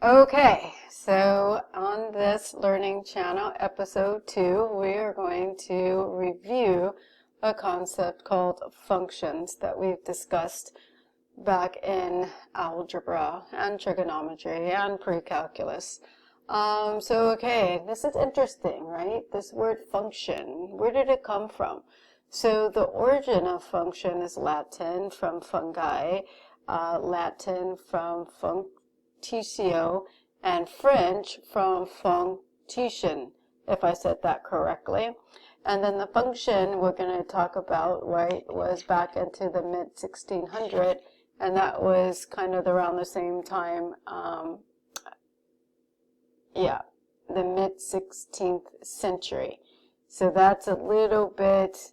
Okay, so on this learning channel, episode 2, we are going to review a concept called functions that we've discussed back in algebra and trigonometry and pre-calculus. Okay, this is interesting, right? This word function, where did it come from? So the origin of function is Latin from fungi, Latin from functitio, and French from fonction, if I said that correctly. And then the function we're going to talk about, right, was back into the mid-1600s, and that was kind of around the same time, the mid-16th century. So that's a little bit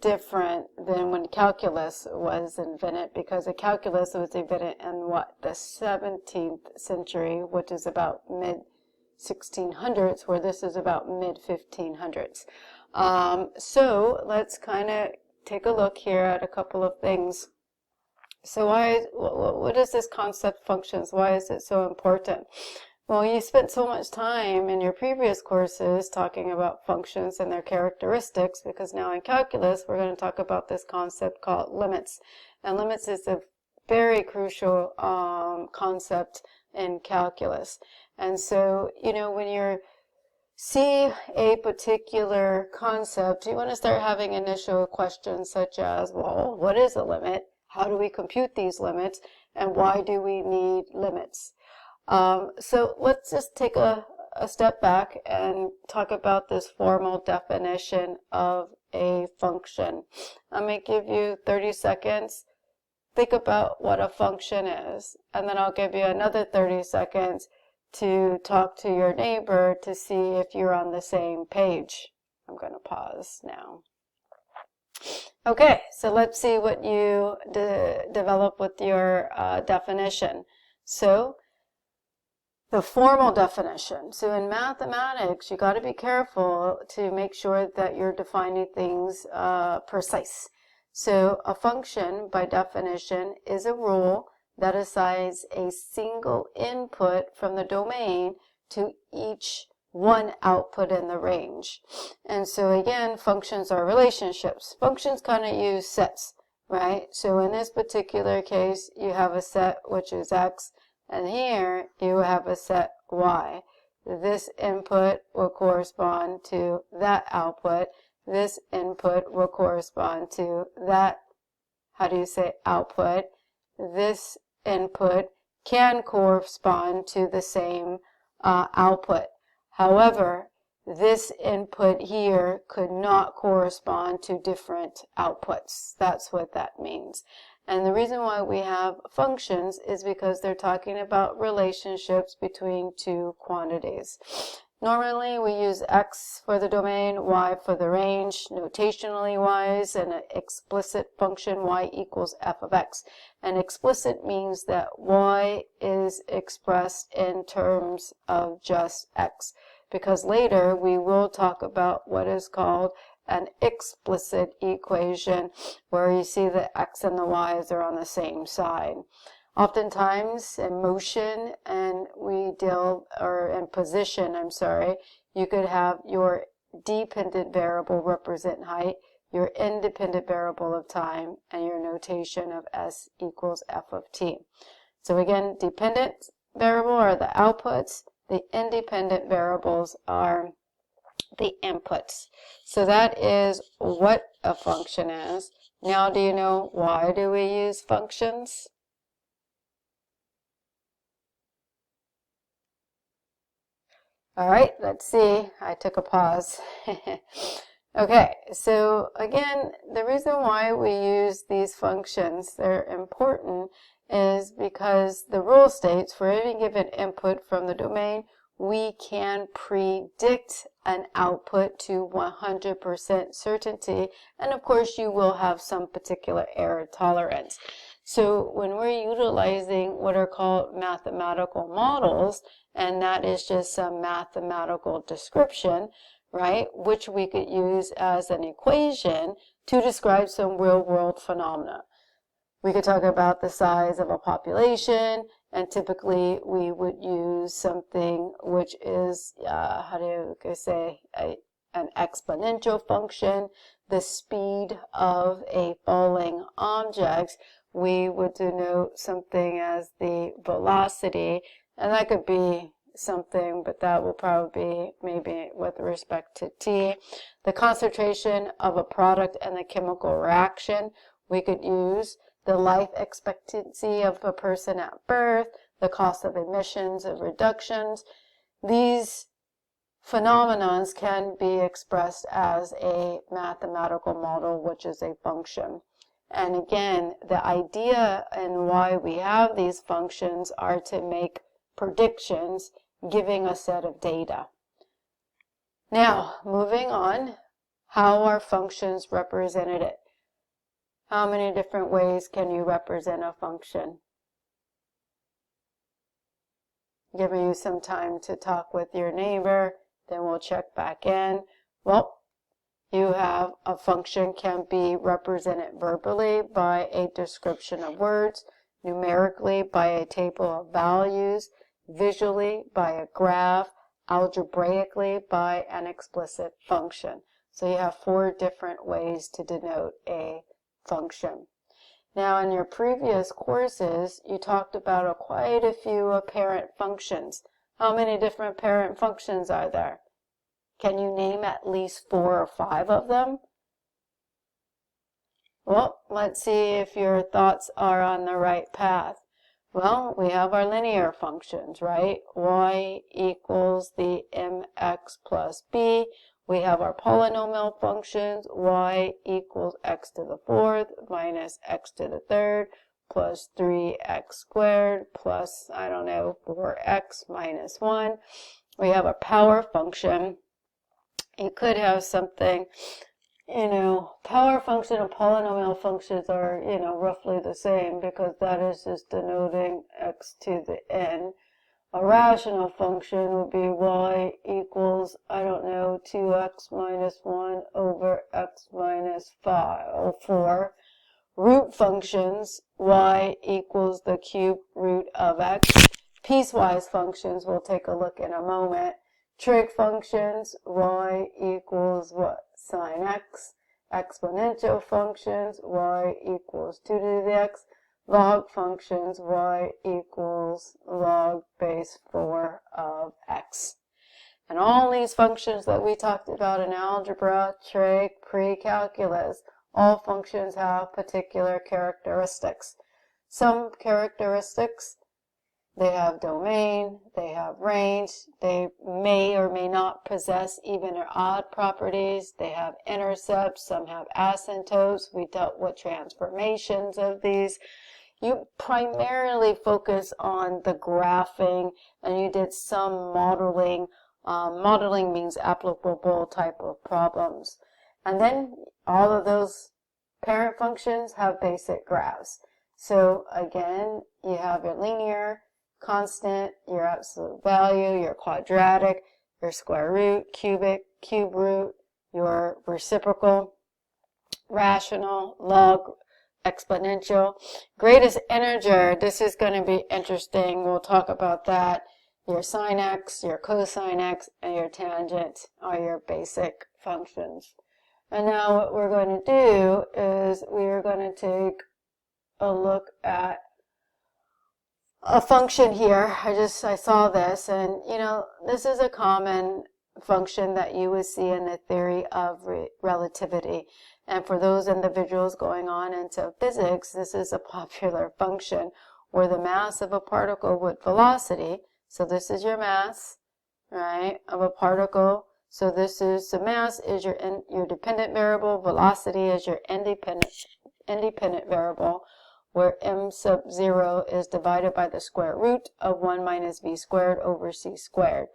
different than when calculus was invented, because the calculus was invented in the 17th century, which is about mid-1600s, where this is about mid-1500s. So let's kind of take a look here at a couple of things. So what is this concept functions? Why is it so important? Well, you spent so much time in your previous courses talking about functions and their characteristics, because now in calculus we're going to talk about this concept called limits. And limits is a very crucial concept in calculus. And so, when you see a particular concept, you want to start having initial questions such as, well, what is a limit? How do we compute these limits? And why do we need limits? So let's just take a step back and talk about this formal definition of a function. I'm going to give you 30 seconds. Think about what a function is, and then I'll give you another 30 seconds to talk to your neighbor to see if you're on the same page. I'm going to pause now. Okay, so let's see what you develop with your definition. So, the formal definition. So in mathematics, you got to be careful to make sure that you're defining things precise. So a function, by definition, is a rule that assigns a single input from the domain to each one output in the range. And so again, functions are relationships. Functions kind of use sets, right? So in this particular case, you have a set which is x, and here you have a set y. This input will correspond to that output. This input will correspond to that, output. This input can correspond to the same output. However, this input here could not correspond to different outputs. That's what that means. And the reason why we have functions is because they're talking about relationships between two quantities. Normally, we use x for the domain, y for the range, notationally wise, and an explicit function y equals f of x. And explicit means that y is expressed in terms of just x, because later we will talk about what is called an explicit equation, where you see the x and the y's are on the same side. Oftentimes in motion and in position, you could have your dependent variable represent height, your independent variable of time, and your notation of s equals f of t. So again, dependent variable are the outputs, the independent variables are the inputs. So that is what a function is. Now, do you know why do we use functions? All right, let's see. I took a pause. Okay, so again, the reason why we use these functions, they're important, is because the rule states for any given input from the domain, we can predict an output to 100% certainty, and of course you will have some particular error tolerance. So when we're utilizing what are called mathematical models, and that is just some mathematical description, right, which we could use as an equation to describe some real-world phenomena. We could talk about the size of a population, And typically we would use something which is, how do you say, an exponential function, the speed of a falling object. We would denote something as the velocity, and that could be something, but that will probably be maybe with respect to T. The concentration of a product and the chemical reaction, we could use the life expectancy of a person at birth, the cost of emissions of reductions. These phenomenons can be expressed as a mathematical model, which is a function. And again, the idea and why we have these functions are to make predictions giving a set of data. Now, moving on, how are functions represented? How many different ways can you represent a function? Giving you some time to talk with your neighbor, then we'll check back in. Well, you have a function can be represented verbally by a description of words, numerically by a table of values, visually by a graph, algebraically by an explicit function. So you have 4 different ways to denote a function. Now, in your previous courses, you talked about quite a few apparent functions. How many different parent functions are there? Can you name at least 4 or 5 of them? Well, let's see if your thoughts are on the right path. Well, we have our linear functions, right? Y equals the mx plus b. We have our polynomial functions, y equals x to the 4th minus x to the 3rd plus 3x squared plus, 4x minus 1. We have a power function. You could have something, power function and polynomial functions are, roughly the same because that is just denoting x to the n. A rational function would be y equals, 2x minus 1 over x minus 5, or 4. Root functions, y equals the cube root of x. Piecewise functions, we'll take a look in a moment. Trig functions, y equals what? Sine x. Exponential functions, y equals 2 to the x. Log functions, y equals log base 4 of x. And all these functions that we talked about in algebra, trig, pre-calculus, all functions have particular characteristics. Some characteristics, they have domain, they have range, they may or may not possess even or odd properties, they have intercepts, some have asymptotes. We dealt with transformations of these. You primarily focus on the graphing, and you did some modeling. Modeling means applicable type of problems. And then all of those parent functions have basic graphs. So again, you have your linear, constant, your absolute value, your quadratic, your square root, cubic, cube root, your reciprocal, rational, log, exponential. Greatest integer, this is going to be interesting. We'll talk about that. Your sine x, your cosine x, and your tangent are your basic functions. And now what we're going to do is we are going to take a look at a function here. I saw this, and this is a common function that you would see in the theory of relativity. And for those individuals going on into physics, this is a popular function where the mass of a particle with velocity, so this is your mass, right, of a particle. So this is, the mass is your dependent variable, velocity is your independent variable, where m sub 0 is divided by the square root of 1 minus v squared over c squared.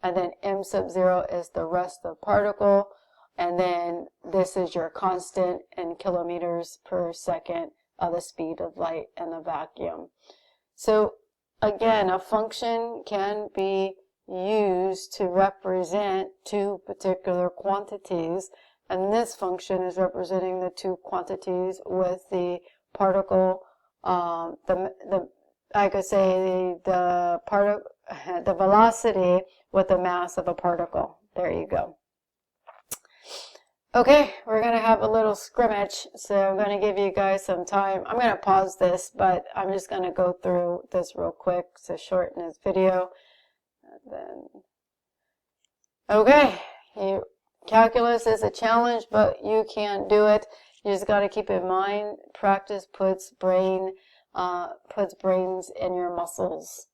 And then m sub 0 is the rest of the particle. And then this is your constant in kilometers per second of the speed of light in a vacuum. So again, a function can be used to represent 2 particular quantities. And this function is representing the 2 quantities with the particle, the I could say the velocity with the mass of a particle. There you go. Okay, we're going to have a little scrimmage, so I'm going to give you guys some time. I'm going to pause this, but I'm just going to go through this real quick to shorten this video. And then, okay, calculus is a challenge, but you can do it. You just got to keep in mind, practice puts brains in your muscles.